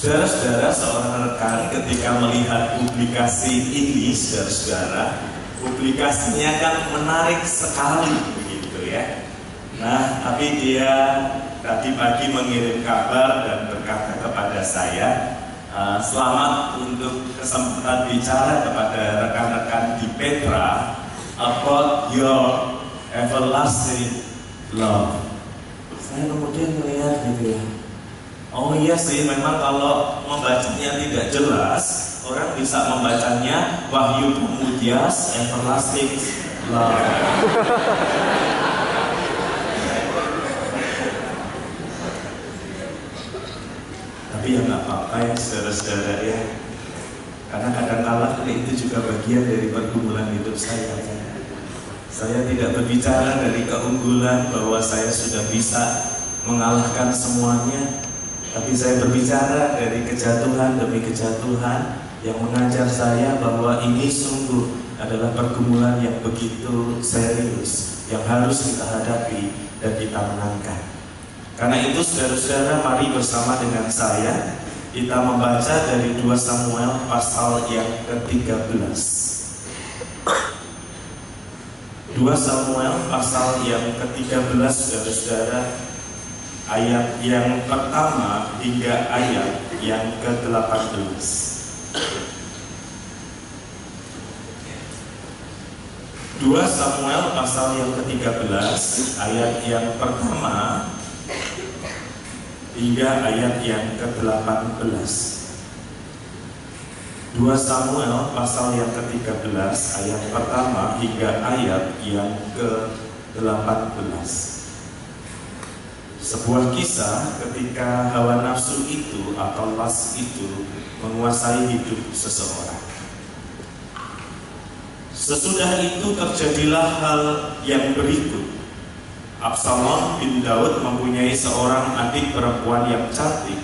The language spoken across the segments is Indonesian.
Saudara-saudara, seorang rekan ketika melihat publikasi ini, saudara-saudara, publikasinya kan menarik sekali begitu ya. Nah, tapi dia tadi pagi mengirim kabar dan berkata kepada saya, selamat untuk kesempatan bicara kepada rekan-rekan di Petra about your everlasting love. Saya kemudian melihat gitu ya. Oh iya sih, memang kalau membacanya tidak jelas, orang bisa membacanya Wahyu Pemudias Everlasting Love. Tapi ya nggak apa-apa ya saudara-saudara ya, karena kadang-kala itu juga bagian dari pergumulan hidup saya. Saya tidak berbicara dari keunggulan bahwa saya sudah bisa mengalahkan semuanya, tapi saya berbicara dari kejatuhan demi kejatuhan yang mengajar saya bahwa ini sungguh adalah pergumulan yang begitu serius yang harus kita hadapi dan kita menangkan. Karena itu saudara-saudara, mari bersama dengan saya kita membaca dari 2 Samuel pasal yang ke-13. 2 Samuel pasal yang ke-13 saudara-saudara, ayat yang pertama hingga ayat yang ke-18. 2 Samuel pasal yang ke-13 ayat yang pertama hingga ayat yang ke-18. 2 Samuel pasal yang ke-13 ayat pertama hingga ayat yang ke-18. Sebuah kisah ketika hawa nafsu itu atau lust itu menguasai hidup seseorang. Sesudah itu terjadilah hal yang berikut. Absalom bin Daud mempunyai seorang adik perempuan yang cantik,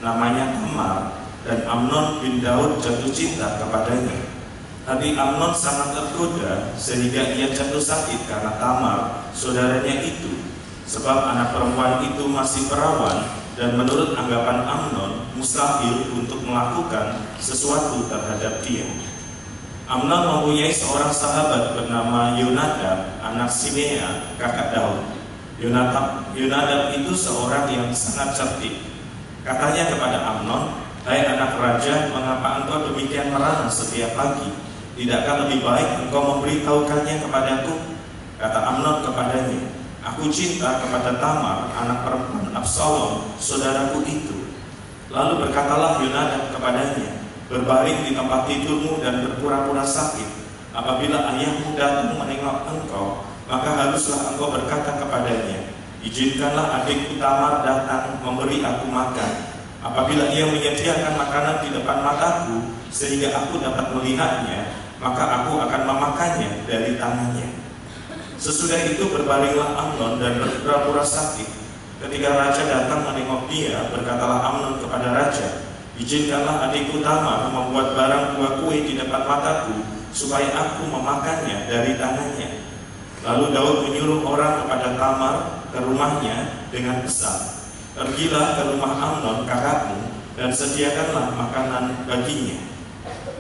namanya Tamar, dan Amnon bin Daud jatuh cinta kepadanya. Tapi Amnon sangat tergoda sehingga ia jatuh sakit karena Tamar, saudaranya itu. Sebab anak perempuan itu masih perawan dan menurut anggapan Amnon mustahil untuk melakukan sesuatu terhadap dia. Amnon mempunyai seorang sahabat bernama Yonadab, anak Simea, kakak Daud. Yonadab itu seorang yang sangat cerdik. Katanya kepada Amnon, "Hai anak raja, mengapa engkau demikian merana setiap pagi? Tidakkah lebih baik engkau memberitahukannya kepadaku?" Kata Amnon kepadanya, "Aku cinta kepada Tamar, anak perempuan Absalom, saudaraku itu." Lalu berkatalah Yonadab kepadanya, "Berbaring di tempat tidurmu dan berpura-pura sakit. Apabila ayahmu datang menengok engkau, maka haruslah engkau berkata kepadanya, 'Izinkanlah adikku Tamar datang memberi aku makan.' Apabila ia menyediakan makanan di depan mataku, sehingga aku dapat melihatnya, maka aku akan memakannya dari tangannya." Sesudah itu berbalinglah Amnon dan berpura-pura sakit. Ketika raja datang menengok dia, berkatalah Amnon kepada raja, "Izinkanlah adikku Tamar membuat barang buah kue di depan mataku, supaya aku memakannya dari tangannya." Lalu Daud menyuruh orang kepada Tamar ke rumahnya dengan pesan, "Pergilah ke rumah Amnon kakakmu dan sediakanlah makanan baginya."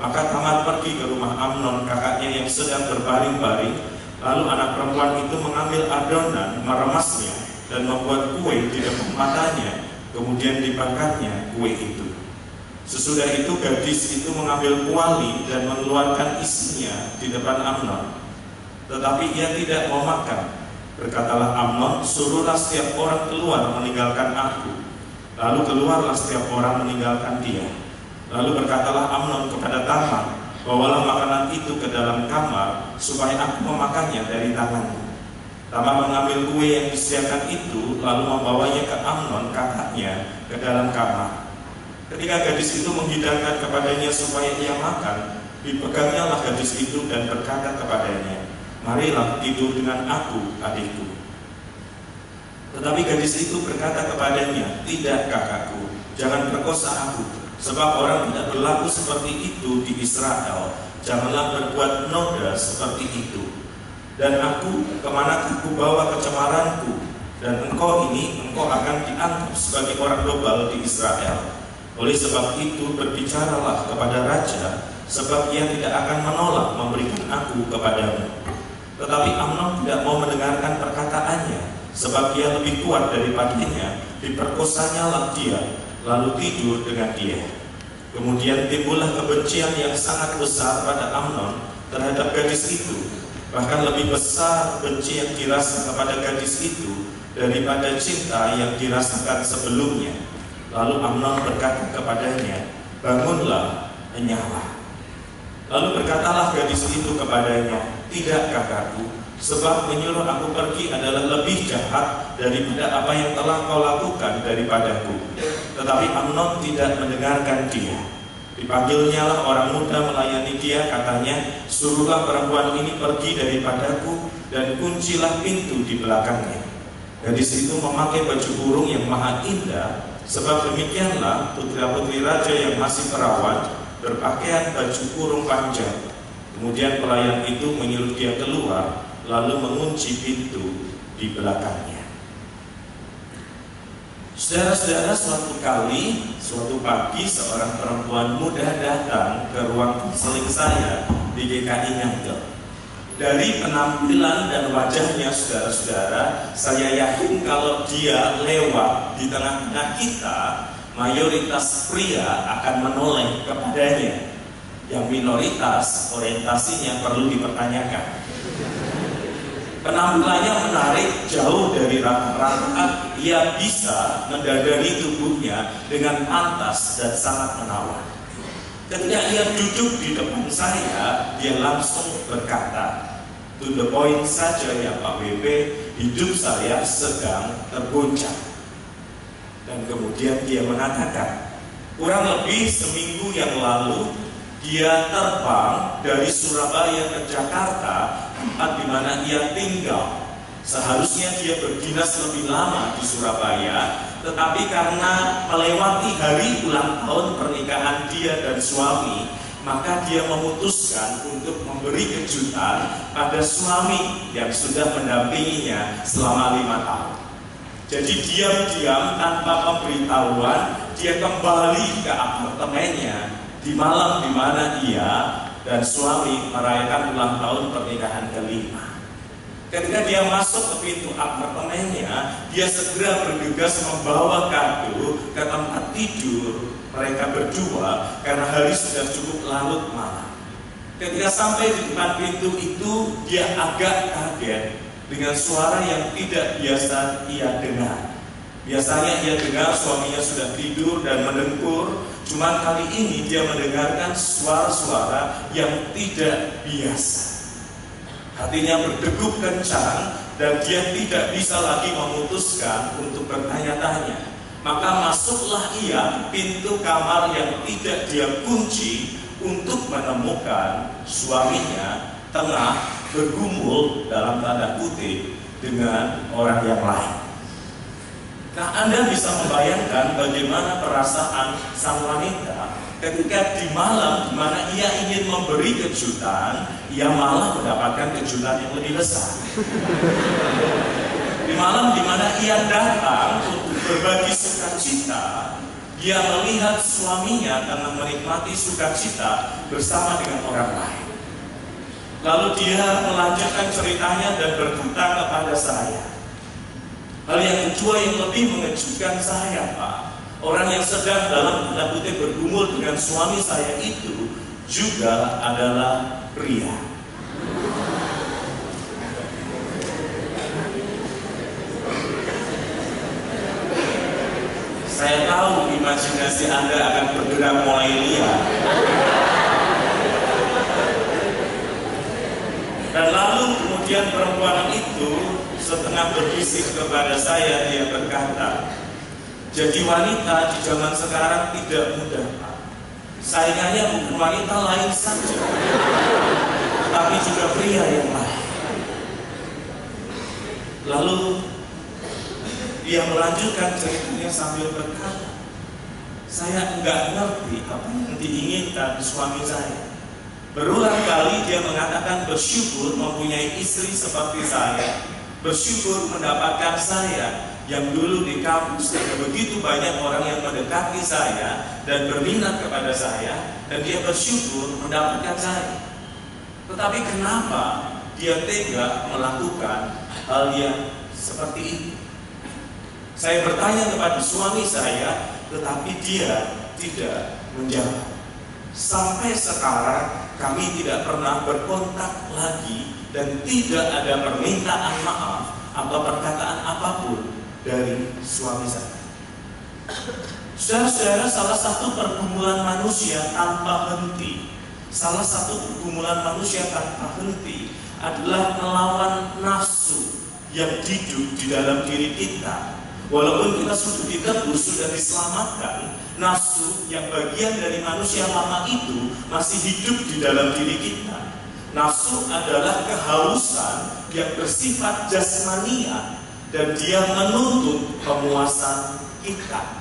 Maka Tamar pergi ke rumah Amnon kakaknya yang sedang berbaring-baring. Lalu anak perempuan itu mengambil adonan, meremasnya, dan membuat kue di depan matanya, kemudian dibakarnya kue itu. Sesudah itu gadis itu mengambil kuali dan mengeluarkan isinya di depan Amnon. Tetapi ia tidak mau makan. Berkatalah Amnon, "Suruhlah setiap orang keluar meninggalkan aku." Lalu keluarlah setiap orang meninggalkan dia. Lalu berkatalah Amnon kepada Tamar, "Bawalah makanan itu ke dalam kamar, supaya aku memakannya dari tanganmu." Tamar mengambil kue yang disediakan itu, lalu membawanya ke Amnon kakaknya ke dalam kamar. Ketika gadis itu menghidangkan kepadanya supaya ia makan, dipegangnyalah gadis itu dan berkata kepadanya, "Marilah tidur dengan aku, adikku." Tetapi gadis itu berkata kepadanya, "Tidak kakakku, jangan perkosa aku, sebab orang tidak berlaku seperti itu di Israel. Janganlah berbuat noda seperti itu. Dan aku, kemanakah ku bawa kecemaranku? Dan engkau akan dianggap sebagai orang global di Israel." Oleh sebab itu berbicaralah kepada raja, sebab ia tidak akan menolak memberikan aku kepadamu. Tetapi Amnon tidak mau mendengarkan perkataannya, sebab ia lebih kuat daripadanya. Diperkosanya lah dia, lalu tidur dengan dia. Kemudian timbullah kebencian yang sangat besar pada Amnon terhadap gadis itu. Bahkan lebih besar benci yang dirasa kepada gadis itu daripada cinta yang dirasakan sebelumnya. Lalu Amnon berkata kepadanya, bangunlah, enyahlah. Lalu berkatalah gadis itu kepadanya, tidak kakakku, sebab menyuruh aku pergi adalah lebih jahat daripada apa yang telah kau lakukan daripadaku. Tetapi Amnon tidak mendengarkan dia. Dipanggilnya lah orang muda melayani dia, katanya, suruhlah perempuan ini pergi daripadaku dan kuncilah pintu di belakangnya. Gadis itu memakai baju burung yang maha indah, sebab demikianlah putra-putri raja yang masih perawan berpakaian baju kurung panjang. Kemudian pelayan itu menyuruh dia keluar, lalu mengunci pintu di belakangnya. Saudara-saudara, suatu pagi seorang perempuan muda datang ke ruang konseling saya di GKI Nyantel. Dari penampilan dan wajahnya, saudara-saudara, saya yakin kalau dia lewat di tengah-tengah kita, mayoritas pria akan menoleh kepadanya. Yang minoritas orientasinya perlu dipertanyakan. Penampilannya menarik, jauh dari rata-rata. Ia bisa mendadari tubuhnya dengan pantas dan sangat menawan. Ketika ia duduk di depan saya, dia langsung berkata, to the point saja ya Pak WB, hidup saya sedang tergoncang. Dan kemudian dia mengatakan, kurang lebih seminggu yang lalu dia terbang dari Surabaya ke Jakarta, tempat di mana ia tinggal. Seharusnya dia berdinas lebih lama di Surabaya, tetapi karena melewati hari ulang tahun pernikahan dia dan suami, maka dia memutuskan untuk memberi kejutan pada suami yang sudah mendampinginya selama 5 tahun. Jadi diam-diam tanpa pemberitahuan, dia kembali ke apartemennya di malam di mana ia dan suami merayakan ulang tahun pernikahan kelima. Ketika dia masuk ke pintu apartemennya, dia segera bergegas membawa kado ke tempat tidur mereka berdua karena hari sudah cukup larut malam. Ketika sampai di depan pintu itu, dia agak kaget dengan suara yang tidak biasa ia dengar. Biasanya ia dengar suaminya sudah tidur dan mendengkur, cuman kali ini dia mendengarkan suara-suara yang tidak biasa. Hatinya berdegup kencang dan dia tidak bisa lagi memutuskan untuk bertanya-tanya. Maka masuklah ia ke pintu kamar yang tidak dia kunci untuk menemukan suaminya tengah bergumul dalam tanda kutip dengan orang yang lain. Nah, Anda bisa membayangkan bagaimana perasaan sang wanita ketika di malam di mana ia ingin memberi kejutan, ia malah mendapatkan kejutan yang lebih besar. Di malam di mana ia datang untuk berbagi sukacita, dia melihat suaminya tengah menikmati sukacita bersama dengan orang lain. Lalu dia melanjutkan ceritanya dan berkata kepada saya, hal yang kedua yang lebih mengejutkan saya, Pak, orang yang sedang dalam tanda kutip bergumul dengan suami saya itu juga adalah pria. Saya tahu imajinasi Anda akan bergerak mulai liar. Dan lalu kemudian perempuan itu setengah berbisik kepada saya, dia berkata, jadi wanita di zaman sekarang tidak mudah, Pak. Saingannya bukan wanita lain saja, tetapi juga pria yang lain. Lalu dia melanjutkan ceritanya sambil berkata, saya enggak ngerti apa yang diinginkan suami saya. Berulang kali dia mengatakan bersyukur mempunyai istri seperti saya, bersyukur mendapatkan saya, yang dulu di kampus ada begitu banyak orang yang mendekati saya dan berminat kepada saya, dan dia bersyukur mendapatkan saya. Tetapi kenapa dia tega melakukan hal yang seperti itu? Saya bertanya kepada suami saya, tetapi dia tidak menjawab. Sampai sekarang kami tidak pernah berkontak lagi dan tidak ada permintaan maaf atau perkataan apapun dari suami saya. Saudara-saudara, salah satu pergumulan manusia tanpa henti, salah satu pergumulan manusia tanpa henti adalah melawan nafsu yang hidup di dalam diri kita. Walaupun kita sudah ditebus, sudah diselamatkan, nafsu yang bagian dari manusia lama itu masih hidup di dalam diri kita. Nafsu adalah kehausan yang bersifat jasmania dan dia menuntut pemuasan kita.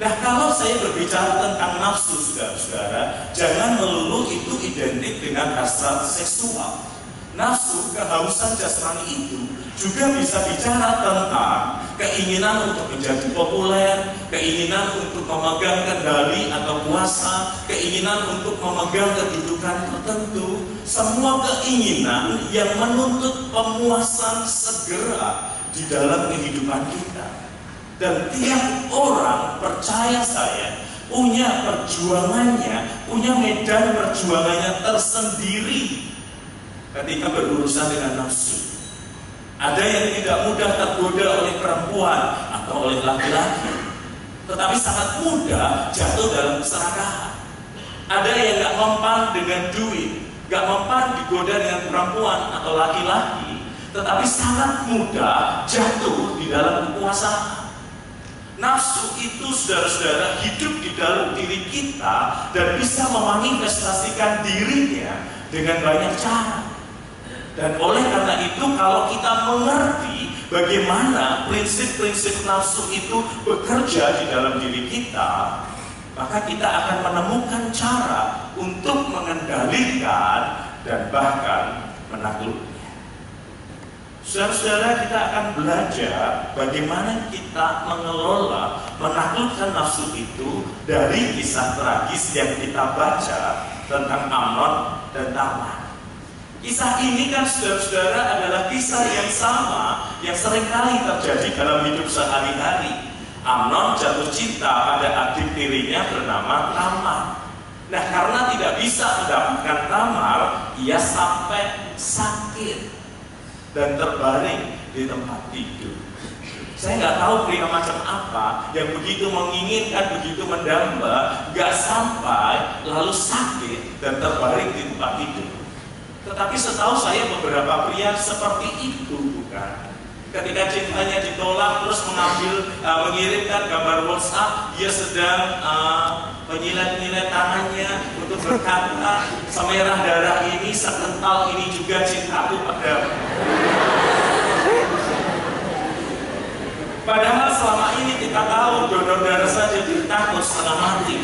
Nah, kalau saya berbicara tentang nafsu, saudara-saudara, jangan melulu itu identik dengan hasrat seksual. Nafsu, kehausan jasmani itu juga bisa bicara tentang keinginan untuk menjadi populer, keinginan untuk memegang kendali atau kuasa, keinginan untuk memegang kedudukan tertentu. Semua keinginan yang menuntut pemuasan segera di dalam kehidupan kita. Dan tiap orang, percaya saya, punya perjuangannya, punya medan perjuangannya tersendiri ketika berurusan dengan nafsu. Ada yang tidak mudah tergoda oleh perempuan atau oleh laki-laki, tetapi sangat mudah jatuh dalam keserakahan. Ada yang gak mempan dengan duit, gak mempan digoda dengan perempuan atau laki-laki, tetapi sangat mudah jatuh di dalam kekuasaan. Nafsu itu, saudara-saudara, hidup di dalam diri kita dan bisa memanifestasikan dirinya dengan banyak cara. Dan oleh karena itu, kalau kita mengerti bagaimana prinsip-prinsip nafsu itu bekerja di dalam diri kita, maka kita akan menemukan cara untuk mengendalikan dan bahkan menaklukkannya. Saudara-saudara, kita akan belajar bagaimana kita mengelola, menaklukkan nafsu itu dari kisah tragis yang kita baca tentang Amnon dan Tamar. Kisah ini kan, saudara-saudara, adalah kisah yang sama yang seringkali terjadi dalam hidup sehari-hari. Amnon jatuh cinta pada adik tirinya bernama Tamar. Nah, karena tidak bisa mendapatkan Tamar, ia sampai sakit dan terbaring di tempat tidur. Saya nggak tahu pria macam apa yang begitu menginginkan, begitu mendamba, nggak sampai lalu sakit dan terbaring di tempat tidur. Tetapi setahu saya beberapa pria seperti itu, bukan? Ketika cintanya ditolak, terus mengirimkan gambar WhatsApp, dia sedang menyilet-nyilet tangannya untuk berkata, semerah darah ini, sekental ini juga cintaku padamu. Padahal selama ini kita tahu donor darah saja takut setengah mati.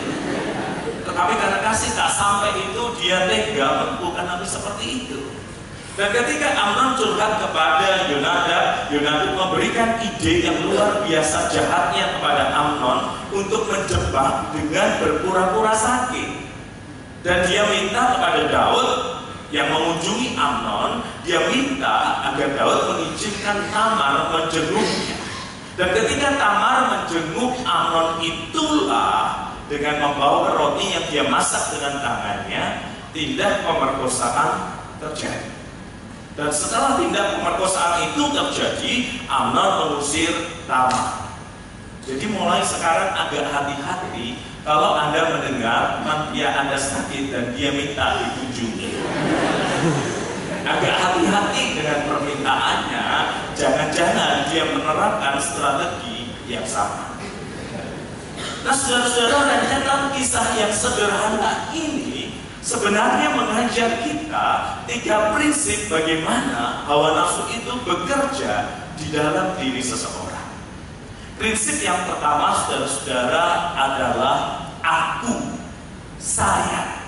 Tetapi karena kasih tak sampai itu, dia tega melakukan hal seperti itu. Dan ketika Amnon curhat kepada Yonadab, Yonadab memberikan ide yang luar biasa jahatnya kepada Amnon untuk menjebak dengan berpura-pura sakit. Dan dia minta kepada Daud yang mengunjungi Amnon, dia minta agar Daud mengizinkan Tamar menjenguknya. Dan ketika Tamar menjenguk Amnon, itulah dengan membawa roti yang dia masak dengan tangannya, tindak pemerkosaan terjadi. Dan setelah tindak pemerkosaan itu terjadi, Amnon mengusir Tamar. Jadi mulai sekarang agak hati-hati kalau Anda mendengar mantia Anda sakit dan dia minta dikunjungi. Agak hati-hati dengan permintaannya, jangan-jangan dia menerapkan strategi yang sama. Nah, saudara-saudara, rentetan kisah yang sederhana ini sebenarnya mengajar kita 3 prinsip bagaimana hawa nafsu itu bekerja di dalam diri seseorang. Prinsip yang pertama, saudara-saudara, adalah aku, saya.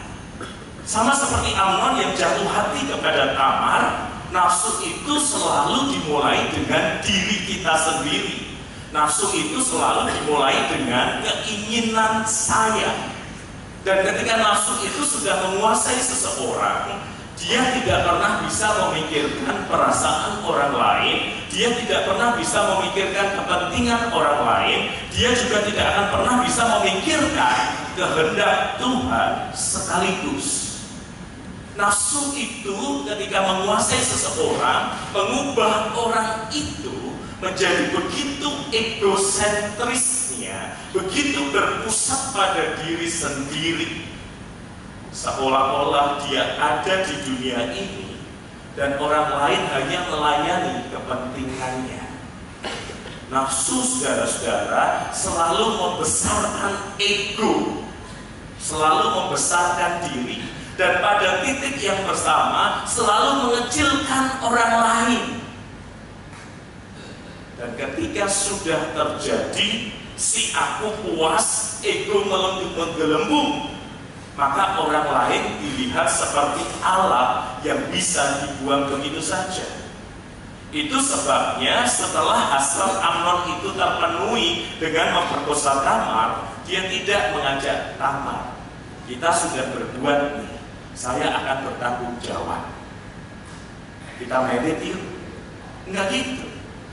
Sama seperti Amnon yang jatuh hati kepada Tamar, nafsu itu selalu dimulai dengan diri kita sendiri. Nafsu itu selalu dimulai dengan keinginan saya. Dan ketika nafsu itu sudah menguasai seseorang, dia tidak pernah bisa memikirkan perasaan orang lain, dia tidak pernah bisa memikirkan kepentingan orang lain, dia juga tidak akan pernah bisa memikirkan kehendak Tuhan sekaligus. Nafsu itu ketika menguasai seseorang, mengubah orang itu menjadi begitu egosentrisnya, begitu berpusat pada diri sendiri, seolah-olah dia ada di dunia ini dan orang lain hanya melayani kepentingannya. Nafsu, saudara-saudara, selalu membesarkan ego, selalu membesarkan diri, dan pada titik yang bersama selalu mengecilkan orang lain. Dan ketika sudah terjadi si aku puas, ego menggelembung, maka orang lain dilihat seperti alat yang bisa dibuang begitu saja. Itu sebabnya setelah hasrat Amnon itu terpenuhi dengan memperkosa Tamar, dia tidak mengajak Tamar. Kita sudah berbuat nih, saya akan bertanggung jawab. Kita medit yuk. Enggak gitu.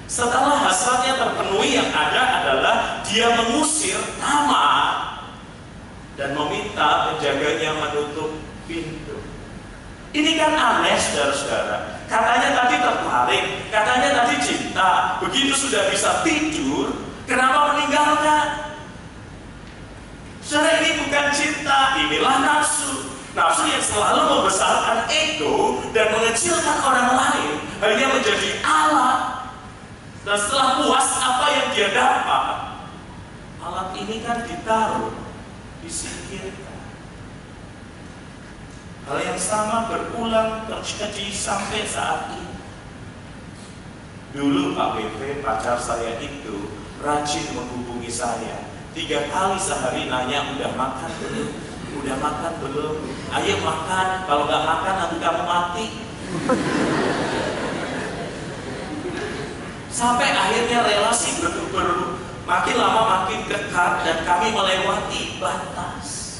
Setelah hasratnya terpenuhi, yang ada adalah dia mengusir Tamar dan meminta penjaganya menutup pintu. Ini kan aneh, saudara-saudara. Katanya tadi tertarik, katanya tadi cinta. Begitu sudah bisa tidur, kenapa meninggalkan? Saudara, ini bukan cinta, inilah nafsu. Nafsu yang selalu membesarkan ego dan mengecilkan orang lain, hanya menjadi alat. Dan setelah puas, apa yang dia dapat? Alat ini kan ditaruh, disingkirkan. Hal yang sama berulang terjadi sampai saat ini. Dulu Pak BP, pacar saya itu rajin menghubungi saya. 3 kali sehari nanya, udah makan belum? Udah makan belum? Ayo makan, kalau nggak makan nanti kamu mati. Sampai akhirnya relasi makin lama makin dekat dan kami melewati batas.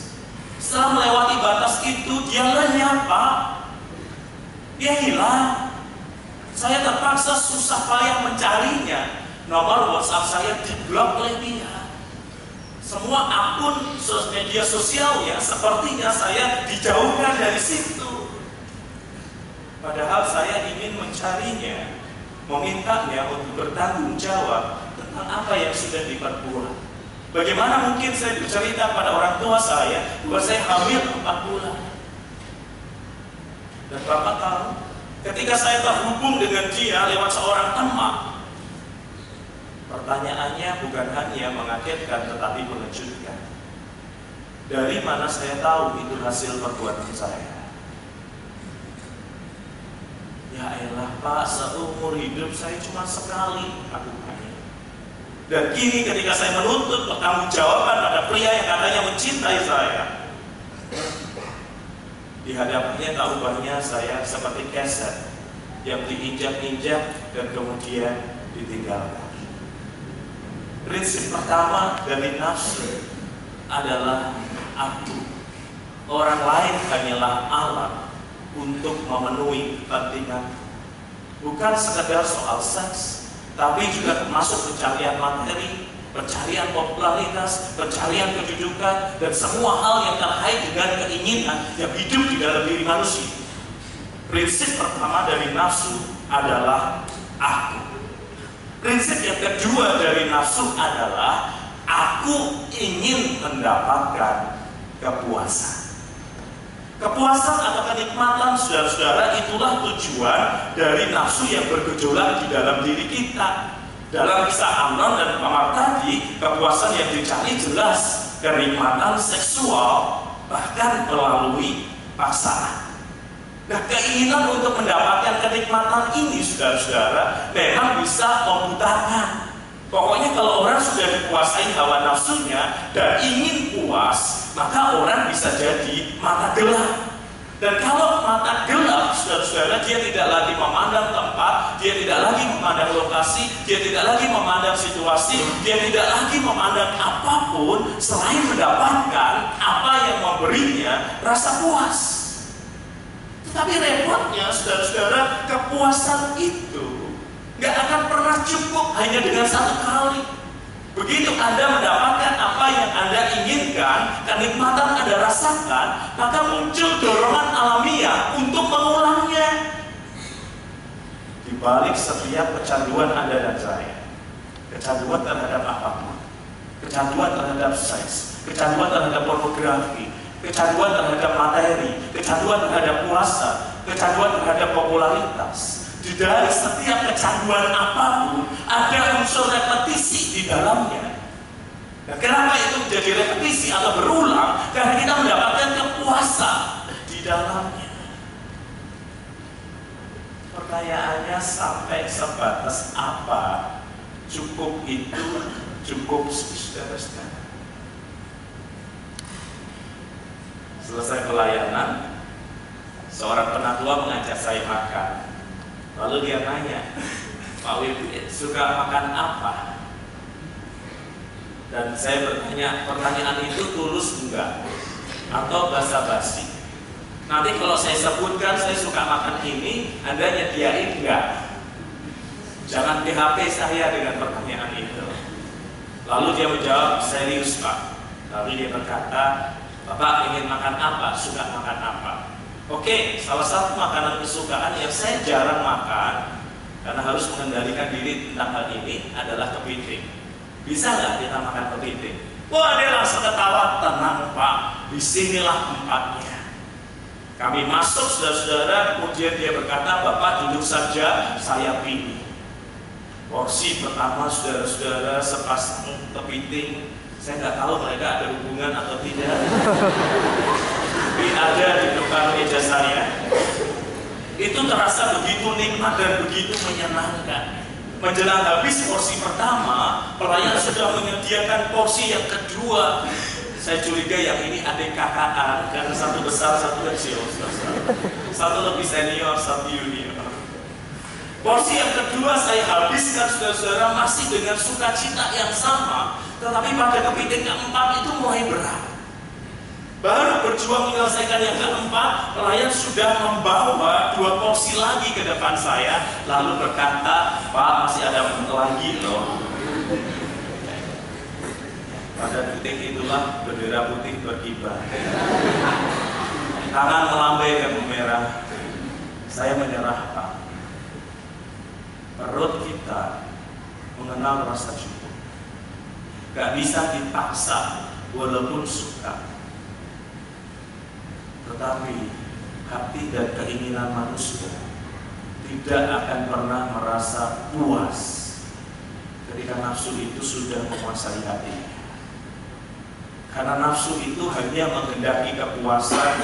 Setelah melewati batas itu, dia lenyap, Pak. Dia hilang. Saya terpaksa susah payah mencarinya. Nomor WhatsApp saya diblok oleh dia. Semua akun media sosialnya sepertinya saya dijauhkan dari situ. Padahal saya ingin mencarinya, memintanya untuk bertanggung jawab tentang apa yang sudah diperbuat. Bagaimana mungkin saya bercerita pada orang tua saya bahwa saya hamil 4 bulan. Dan Bapak tahu, ketika saya terhubung dengan dia lewat seorang teman, pertanyaannya bukan hanya mengagetkan tetapi mengejutkan. Dari mana saya tahu itu hasil perbuatan saya? Ya elah Pak, seumur hidup saya cuma sekali lakukannya. Dan kini ketika saya menuntut pertanggungjawaban pada pria yang katanya mencintai saya, di hadapannya tak ubahnya saya seperti keset yang diinjak-injak dan kemudian ditinggalkan. Prinsip pertama dari nafsu adalah aku. Orang lain hanyalah alat untuk memenuhi kepentingan. Bukan sekedar soal seks, tapi juga termasuk pencarian materi, pencarian popularitas, pencarian kedudukan, dan semua hal yang terkait dengan keinginan yang hidup di dalam diri manusia. Prinsip pertama dari nafsu adalah aku. Prinsip yang kedua dari nafsu adalah aku ingin mendapatkan kepuasan. Kepuasan atau kenikmatan, saudara-saudara, itulah tujuan dari nafsu yang bergejolak di dalam diri kita. Dalam kisah Amnon dan Tamar tadi, kepuasan yang dicari jelas kenikmatan seksual, bahkan melalui paksaan. Nah, keinginan untuk mendapatkan kenikmatan ini, saudara-saudara, memang bisa membutakan. Pokoknya kalau orang sudah dikuasai hawa nafsunya dan ingin puas, maka orang bisa jadi mata gelap. Dan kalau mata gelap, saudara-saudara, dia tidak lagi memandang tempat, dia tidak lagi memandang lokasi, dia tidak lagi memandang situasi, dia tidak lagi memandang apapun selain mendapatkan apa yang memberinya rasa puas. Tetapi repotnya, saudara-saudara, kepuasan itu nggak akan pernah cukup hanya dengan satu kali. Begitu Anda mendapatkan apa yang Anda inginkan, kenikmatan Anda rasakan, maka muncul dorongan alamiah untuk mengulangnya. Di balik setiap kecanduan Anda dan saya, kecanduan terhadap apapun, kecanduan terhadap seks, kecanduan terhadap pornografi, kecanduan terhadap materi, kecanduan terhadap puasa, kecanduan terhadap popularitas. Di dari setiap kecanduan apapun ada unsur repetisi di dalamnya. Nah, kenapa itu menjadi repetisi atau berulang? Karena kita mendapatkan kepuasan di dalamnya. Pertanyaannya sampai sebatas apa cukup itu cukup, saudara-saudara? Selesai pelayanan, seorang penatua mengajak saya makan. Lalu dia nanya, Pak Wibit suka makan apa? Dan saya bertanya, pertanyaan itu tulus enggak? Atau basa-basi? Nanti kalau saya sebutkan saya suka makan ini, Anda nyediain enggak? Jangan PHP saya dengan pertanyaan itu. Lalu dia menjawab, serius Pak. Lalu dia berkata, Bapak ingin makan apa? Suka makan apa? Oke, salah satu makanan kesukaan yang saya jarang makan karena harus mengendalikan diri tentang hal ini adalah kepiting. Bisa nggak kita makan kepiting? Wah, dia langsung ketawa, tenang Pak, disinilah tempatnya. Kami masuk, saudara-saudara, kemudian dia berkata, Bapak duduk saja, saya pilih. Porsi pertama, saudara-saudara, sepasang kepiting. Saya nggak tahu mereka ada hubungan atau tidak. Tapi ada di depan meja saya. Itu terasa begitu nikmat dan begitu menyenangkan. Menjelang habis porsi pertama, pelayan sudah menyediakan porsi yang kedua. Saya curiga yang ini adik kakak karena satu besar, satu kecil. Satu lebih senior, satu junior. Porsi yang kedua saya habiskan, saudara-saudara, masih dengan sukacita yang sama. Tetapi pada kepiting keempat itu mulai berat. Baru berjuang menyelesaikan yang keempat, pelayan sudah membawa 2 porsi lagi ke depan saya, lalu berkata, Pak masih ada lagi loh. Pada detik itulah bendera putih berkibar. Tangan melambai dan memerah. Saya menyerah Pak. Perut kita mengenal rasa cukup. Gak bisa dipaksa walaupun suka. Tetapi hati dan keinginan manusia tidak akan pernah merasa puas ketika nafsu itu sudah menguasai hatinya. Karena nafsu itu hanya menghendaki kepuasan,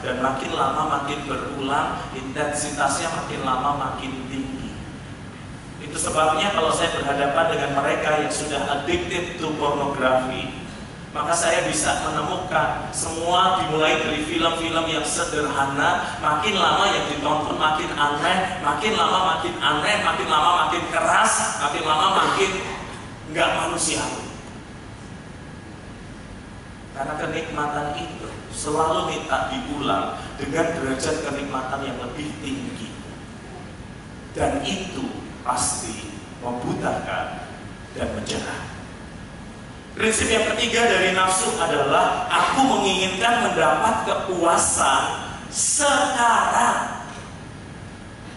dan makin lama makin berulang, intensitasnya makin lama makin tinggi. Itu sebabnya kalau saya berhadapan dengan mereka yang sudah addicted to pornografi, maka saya bisa menemukan semua dimulai dari film-film yang sederhana, makin lama yang ditonton makin aneh, makin lama makin aneh, makin lama makin keras, makin lama makin nggak manusiawi. Karena kenikmatan itu selalu minta diulang dengan derajat kenikmatan yang lebih tinggi. Dan itu pasti membutakan dan menjerah. Prinsip yang ketiga dari nafsu adalah aku menginginkan mendapat kepuasan sekarang.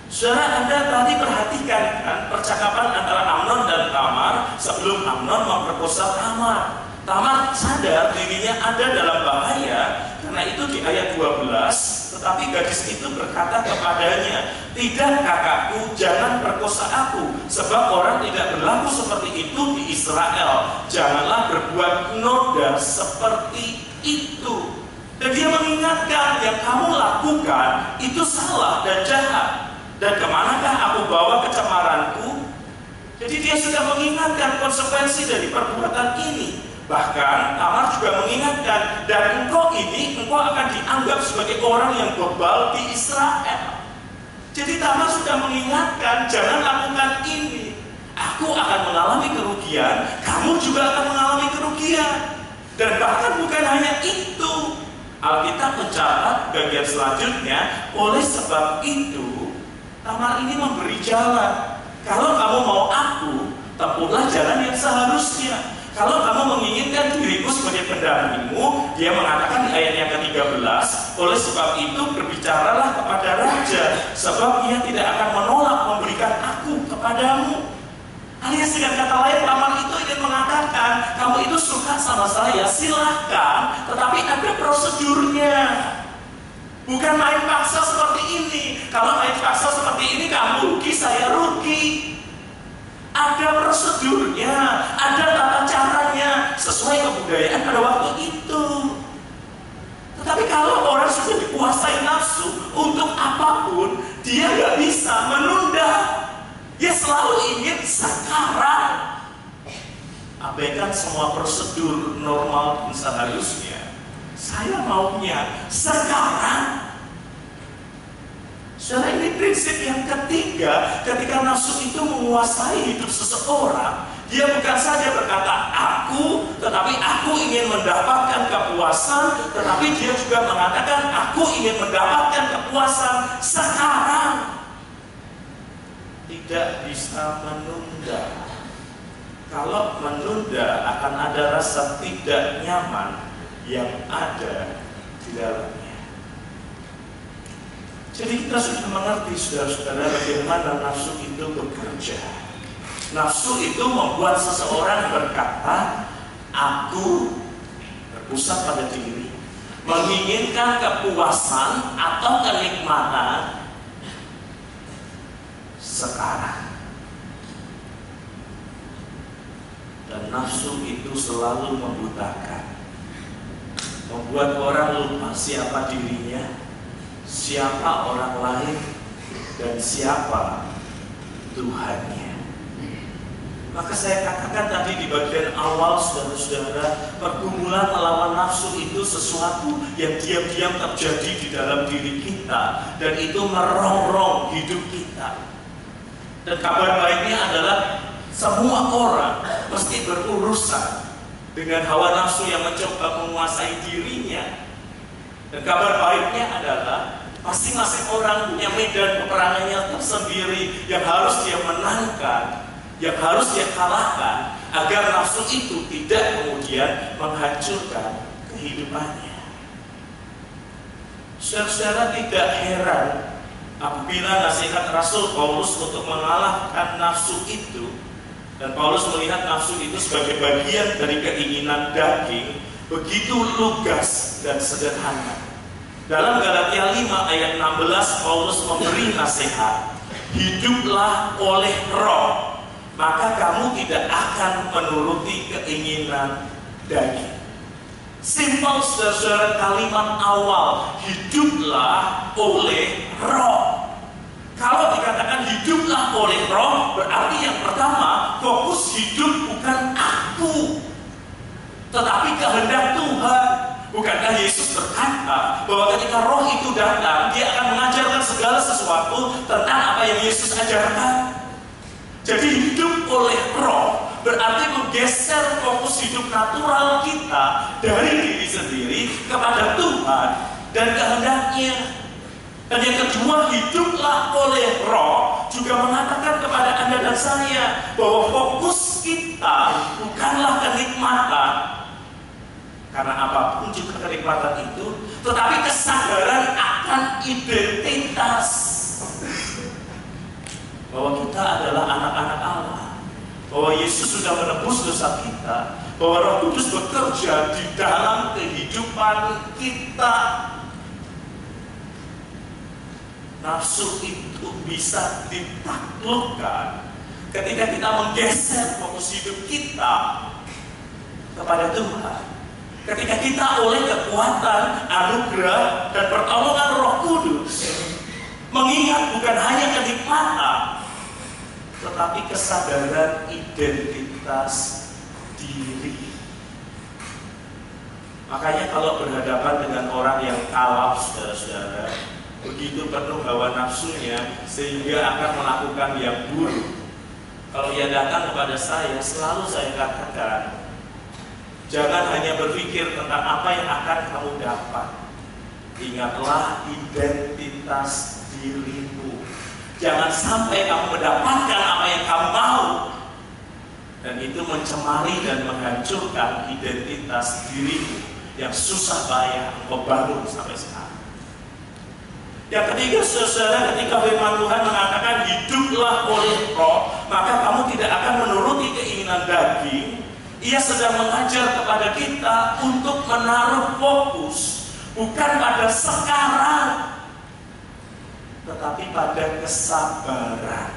Saudara, Anda tadi perhatikan kan percakapan antara Amnon dan Tamar sebelum Amnon memperkosa Tamar. Tamar sadar dirinya ada dalam bahaya, karena itu di ayat 12, tetapi gadis itu berkata kepadanya, tidak kakakku, jangan perkosa aku, sebab orang tidak berlaku seperti itu di Israel. Janganlah berbuat noda seperti itu. Dan dia mengingatkan yang kamu lakukan itu salah dan jahat. Dan kemanakah aku bawa kecemaranku? Jadi dia sudah mengingatkan konsekuensi dari perbuatan ini. Bahkan Tamar juga mengingatkan, dan engkau akan sebagai orang yang bebal di Israel. Jadi Tamar sudah mengingatkan, jangan lakukan ini. Aku akan mengalami kerugian, kamu juga akan mengalami kerugian. Dan bahkan bukan hanya itu, Alkitab mencatat bagian selanjutnya, oleh sebab itu Tamar ini memberi jalan. Kalau kamu mau aku, tempuhlah jalan yang seharusnya. Kalau kamu menginginkan diriku sebagai pendampingmu, dia mengatakan di ayat yang ke-13, oleh sebab itu berbicaralah kepada raja, sebab ia tidak akan menolak memberikan aku kepadamu. Alias dengan kata lain, Tamar itu ingin mengatakan, kamu itu suka sama saya, silahkan, tetapi ada prosedurnya. Bukan main paksa seperti ini. Kalau main paksa seperti ini, kamu rugi, saya rugi. Ada prosedurnya, ada tata caranya, sesuai kebudayaan pada waktu itu. Tetapi kalau orang sudah dikuasai nafsu, untuk apapun, dia nggak bisa menunda. Dia selalu ingin sekarang. Abaikan semua prosedur normal dan seharusnya. Saya maunya sekarang. Saudara, ini prinsip yang ketiga, ketika nafsu itu menguasai hidup seseorang, dia bukan saja berkata aku, tetapi aku ingin mendapatkan kepuasan, tetapi dia juga mengatakan aku ingin mendapatkan kepuasan sekarang. Tidak bisa menunda. Kalau menunda akan ada rasa tidak nyaman yang ada di dalamnya. Jadi kita sudah mengerti, saudara-saudara, bagaimana nafsu itu bekerja. Nafsu itu membuat seseorang berkata, aku berpusat pada diri, menginginkan kepuasan atau kenikmatan sekarang. Dan nafsu itu selalu membutakan, membuat orang lupa siapa dirinya, siapa orang lain, dan siapa Tuhannya. Maka saya katakan tadi di bagian awal, saudara-saudara, pergumulan melawan nafsu itu sesuatu yang diam-diam terjadi di dalam diri kita, dan itu merongrong hidup kita. Dan kabar baiknya adalah semua orang mesti berurusan dengan hawa nafsu yang mencoba menguasai dirinya. Dan kabar baiknya adalah masing-masing orang punya medan peperangannya tersendiri yang harus dia menangkan, yang harus dia kalahkan, agar nafsu itu tidak kemudian menghancurkan kehidupannya. Saudara-saudara, tidak heran apabila nasihat Rasul Paulus untuk mengalahkan nafsu itu, dan Paulus melihat nafsu itu sebagai bagian dari keinginan daging, begitu lugas dan sederhana. Dalam Galatia 5 ayat 16, Paulus memberi nasihat, hiduplah oleh roh, maka kamu tidak akan menuruti keinginan daging. Simpel, saudara-saudara, kalimat awal, hiduplah oleh roh. Kalau dikatakan hiduplah oleh roh, berarti yang pertama, fokus hidup bukan aku, tetapi kehendak Tuhan. Bukankah Yesus berkata bahwa ketika roh itu datang, dia akan mengajarkan segala sesuatu tentang apa yang Yesus ajarkan? Jadi hidup oleh roh berarti menggeser fokus hidup natural kita dari diri sendiri kepada Tuhan dan kehendaknya. Dan yang kedua, hiduplah oleh roh juga mengatakan kepada Anda dan saya bahwa fokus kita bukanlah kenikmatan, karena apapun juga kenikmatan itu, tetapi kesadaran akan identitas bahwa kita adalah anak-anak Allah, bahwa Yesus sudah menebus dosa kita, bahwa Roh Kudus bekerja di dalam kehidupan kita. Nafsu itu bisa ditaklukkan ketika kita menggeser fokus hidup kita kepada Tuhan. Ketika kita oleh kekuatan, anugerah, dan pertolongan Roh Kudus mengingat bukan hanya kenikmatan, tetapi kesadaran identitas diri. Makanya kalau berhadapan dengan orang yang kalap, saudara-saudara, begitu penuh hawa nafsunya sehingga akan melakukan yang buruk. Kalau ia datang kepada saya, selalu saya katakan, jangan hanya berpikir tentang apa yang akan kamu dapat. Ingatlah identitas dirimu. Jangan sampai kamu mendapatkan apa yang kamu mau, dan itu mencemari dan menghancurkan identitas dirimu yang susah payah membangun sampai sekarang. Yang ketiga, saudara, ketika firman Tuhan mengatakan hiduplah oleh Roh, maka kamu tidak akan menuruti keinginan daging. Ia sedang mengajar kepada kita untuk menaruh fokus bukan pada sekarang, tetapi pada kesabaran.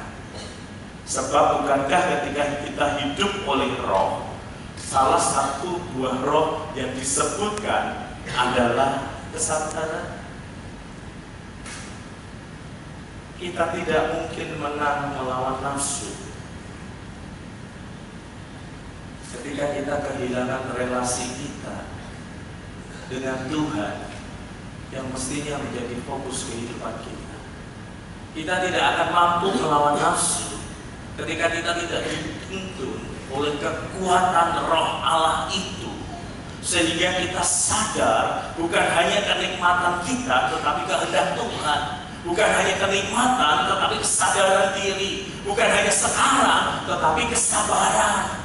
Sebab bukankah ketika kita hidup oleh Roh, salah satu buah Roh yang disebutkan adalah kesabaran. Kita tidak mungkin menang melawan nafsu ketika kita kehilangan relasi kita dengan Tuhan yang mestinya menjadi fokus kehidupan kita. Kita tidak akan mampu melawan nafsu ketika kita tidak dituntun oleh kekuatan Roh Allah itu, sehingga kita sadar bukan hanya kenikmatan kita, tetapi kehendak Tuhan. Bukan hanya kenikmatan, tetapi kesadaran diri. Bukan hanya sekarang, tetapi kesabaran.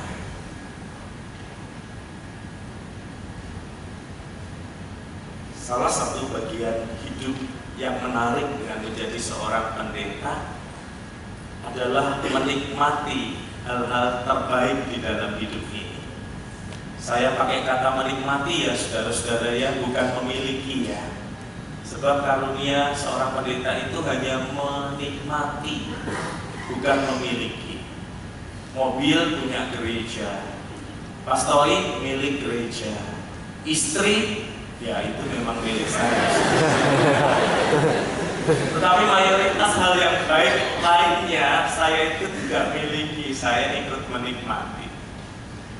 Salah satu bagian hidup yang menarik dengan menjadi seorang pendeta adalah menikmati hal-hal terbaik di dalam hidup ini. Saya pakai kata menikmati ya, saudara-saudara, ya, bukan memiliki ya. Sebab karunia seorang pendeta itu hanya menikmati, bukan memiliki. Mobil punya gereja, pastori milik gereja, istri ya itu memang milik saya. Tetapi mayoritas hal yang baik lainnya saya itu tidak miliki, saya ikut menikmati.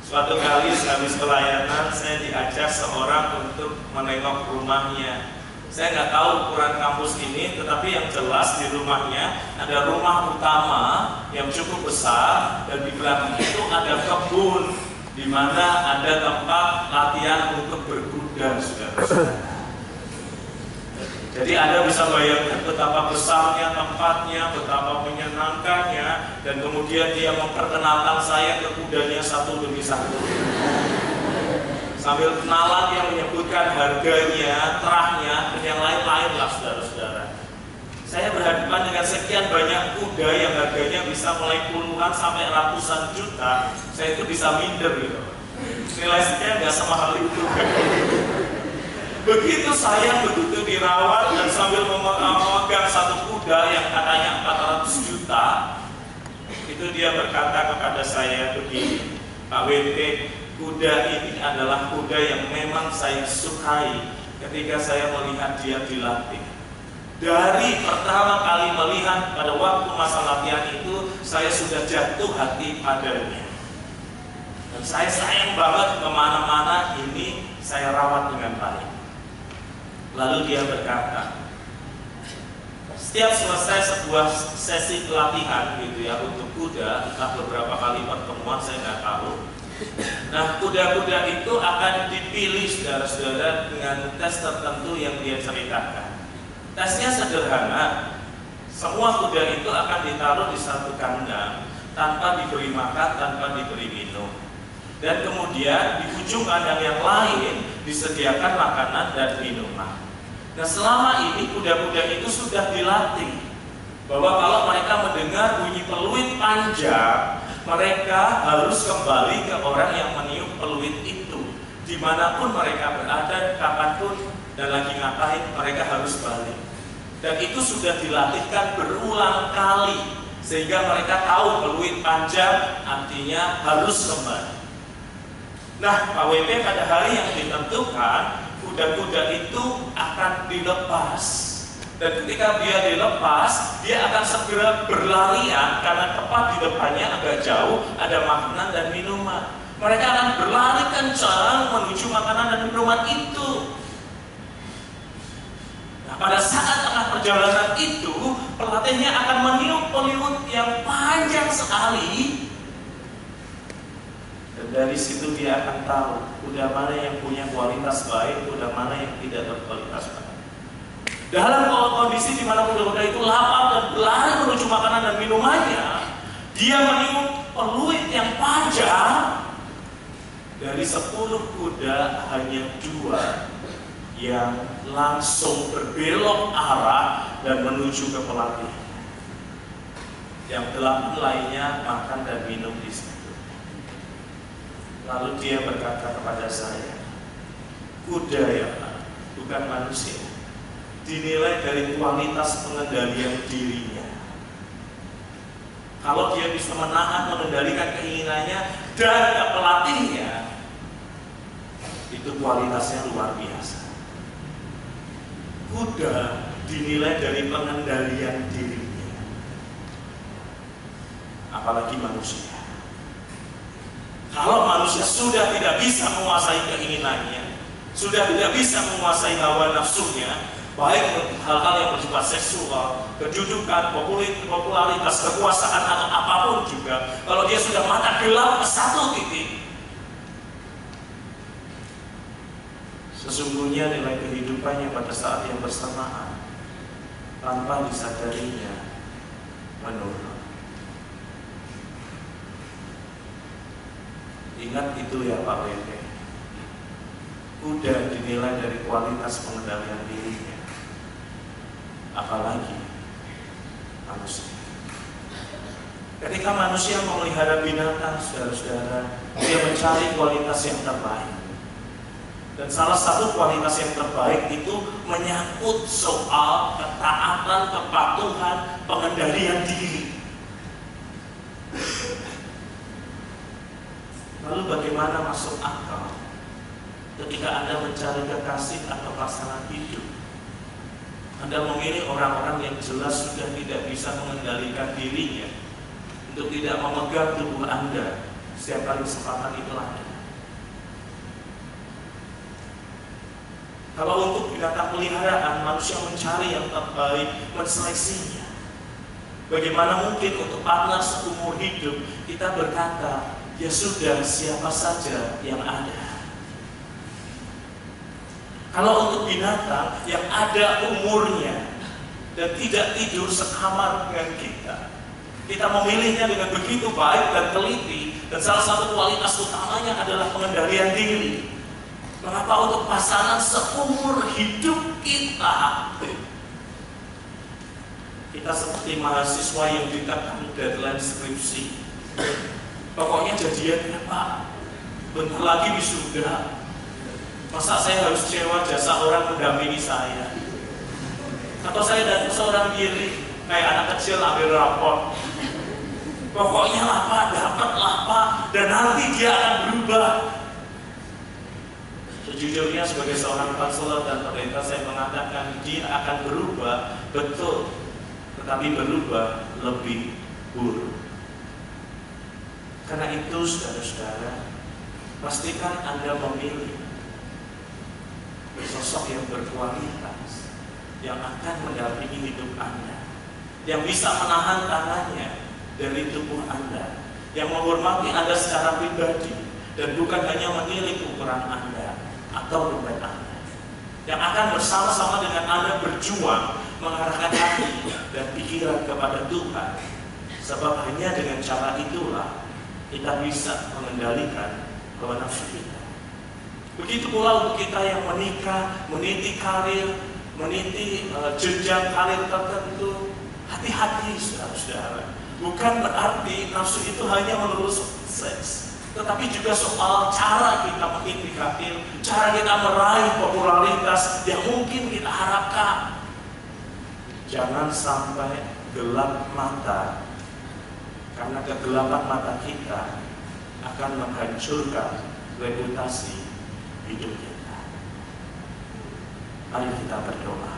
Suatu kali habis pelayanan saya diajak seorang untuk menengok rumahnya. Saya nggak tahu ukuran kampus ini, tetapi yang jelas di rumahnya ada rumah utama yang cukup besar, dan di belakang itu ada kebun di mana ada tempat latihan untuk berkuda, saudara-saudara. Jadi Anda bisa bayangkan betapa besarnya tempatnya, betapa menyenangkannya, dan kemudian dia memperkenalkan saya ke kudanya satu demi satu. Sambil kenalan yang menyebutkan harganya, terahnya, dan yang lain-lain lah, saudara-saudara. Saya berhadapan dengan sekian banyak kuda yang harganya bisa mulai puluhan sampai ratusan juta. Saya itu bisa minder gitu. Nilainya nggak semahal itu. Begitu saya begitu dirawat dan sambil memegang satu kuda yang katanya 400 juta, itu dia berkata kepada saya begini, Pak WT, kuda ini adalah kuda yang memang saya sukai ketika saya melihat dia dilatih. Dari pertama kali melihat pada waktu masa latihan itu, saya sudah jatuh hati padanya. Dan saya sayang banget kemana-mana ini saya rawat dengan baik. Lalu dia berkata, setiap selesai sebuah sesi pelatihan gitu ya untuk kuda, entah beberapa kali pertemuan saya nggak tahu. Nah, kuda-kuda itu akan dipilih saudara-saudara dengan tes tertentu yang dia ceritakan. Tesnya sederhana. Semua kuda itu akan ditaruh di satu kandang tanpa diberi makan, tanpa diberi minum. Dan kemudian di ujung kandang yang lain disediakan makanan dan minuman. Nah, selama ini kuda-kuda itu sudah dilatih bahwa kalau mereka mendengar bunyi peluit panjang, mereka harus kembali ke orang yang meniup peluit itu. Dimanapun mereka berada, kapanpun dan lagi ngapain, mereka harus balik. Dan itu sudah dilatihkan berulang kali, sehingga mereka tahu peluit panjang artinya harus kembali. Nah, Pak WP pada hari yang ditentukan, kuda-kuda itu akan dilepas. Dan ketika dia dilepas, dia akan segera berlarian karena tepat di depannya agak jauh ada makanan dan minuman. Mereka akan berlari kencang menuju makanan dan minuman itu. Nah, pada saat tengah perjalanan itu, pelatihnya akan meniup peluit yang panjang sekali. Dan dari situ dia akan tahu kuda mana yang punya kualitas baik, kuda mana yang tidak berkualitas baik. Dalam kondisi di mana kuda-kuda itu lapar dan berlari menuju makanan dan minumannya, dia meniup peluit yang panjang. Dari 10 kuda hanya 2 yang langsung berbelok arah dan menuju ke pelatih. Yang 8 lainnya makan dan minum di situ. Lalu dia berkata kepada saya, kuda ya Pak, bukan manusia, dinilai dari kualitas pengendalian dirinya. Kalau dia bisa menahan mengendalikan keinginannya dan pelatihnya, itu kualitasnya luar biasa. Kuda dinilai dari pengendalian dirinya, apalagi manusia. Kalau manusia sudah tidak bisa menguasai keinginannya, sudah tidak bisa menguasai hawa nafsunya, baik hal-hal yang bersifat seksual, kedudukan, popularitas, kekuasaan atau apapun juga, kalau dia sudah mata gelap ke satu titik, sesungguhnya nilai kehidupannya pada saat yang bersamaan tanpa disadarinya menurun. Ingat itu ya Pak WP. Kuda dinilai dari kualitas pengendalian dirinya, apalagi manusia. Ketika manusia memelihara binatang, saudara-saudara, dia mencari kualitas yang terbaik. Dan salah satu kualitas yang terbaik itu menyangkut soal ketaatan, kepatuhan, pengendalian diri. Lalu bagaimana masuk akal ketika Anda mencari kekasih atau pasangan hidup? Anda memilih orang-orang yang jelas sudah tidak bisa mengendalikan dirinya untuk tidak memegang tubuh Anda setiap kali kesempatan itu ada. Kalau untuk binatang peliharaan, manusia mencari yang terbaik, menseleksinya. Bagaimana mungkin untuk partner seumur hidup kita berkata, ya sudah, siapa saja yang ada. Kalau untuk binatang yang ada umurnya dan tidak tidur sekamar dengan kita memilihnya dengan begitu baik dan teliti, dan salah satu kualitas utamanya adalah pengendalian diri. Mengapa untuk pasangan seumur hidup kita seperti mahasiswa yang ditekan deadline skripsi, pokoknya jadian ya Pak, bentar lagi wisuda, masa saya harus sewa jasa orang mendampingi saya, atau saya dan seorang diri kayak anak kecil ambil rapor, pokoknya lah Pak, dapatlah Pak, dan nanti dia akan berubah. Sejujurnya sebagai seorang konselor dan pendeta, saya mengatakan dia akan berubah, betul, tetapi berubah lebih buruk. Karena itu saudara-saudara, pastikan Anda memilih sosok yang berkualitas, yang akan mendampingi hidup Anda, yang bisa menahan tangannya dari tubuh Anda, yang menghormati Anda secara pribadi dan bukan hanya menilik ukuran Anda atau dompet Anda, yang akan bersama-sama dengan Anda berjuang mengarahkan hati dan pikiran kepada Tuhan, sebab hanya dengan cara itulah kita bisa mengendalikan hawa nafsu kita. Begitu pula untuk kita yang menikah, meniti karir, meniti jenjang karir tertentu, hati-hati saudara-saudara. Bukan berarti nafsu itu hanya melulu seks, tetapi juga soal cara kita meniti karir, cara kita meraih popularitas yang mungkin kita harapkan. Jangan sampai gelap mata, karena kegelapan mata kita akan menghancurkan reputasi hidup kita. Mari kita berdoa.